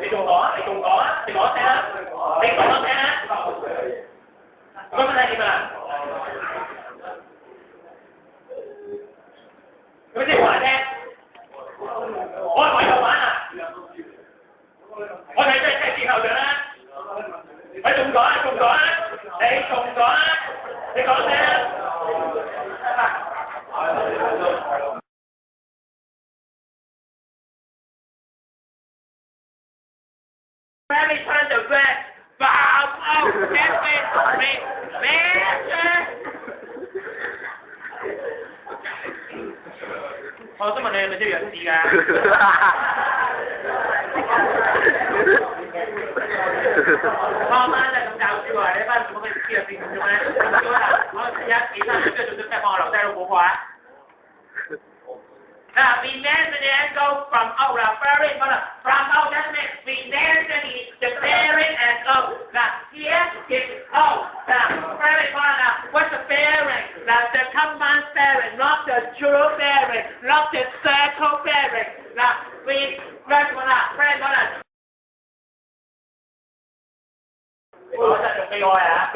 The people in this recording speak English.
你仲講？你仲講？你講聽啦，你講聽啦。個問題點啊？佢即係話聽，我係咪有玩啊？我睇真係之後就啦。你仲講啊？仲講啊？你仲講啊？你講聽啦。Very turn the back, bow out, get me, 我想問你係咪需要人士㗎？我媽就咁教書話，你班做乜嘅黐入線做咩？做乜啊？我一起身就跟住做咩幫我留低老婆啊？Now, we mentioned it go from out, from out, that means we mentioned the bearing and go. Now, here is out. Now, very important. Now, what's the bearing? Now, the common bearing, not the true bearing, not the circle bearing. Now, we, very important. 我真係仲未愛啊！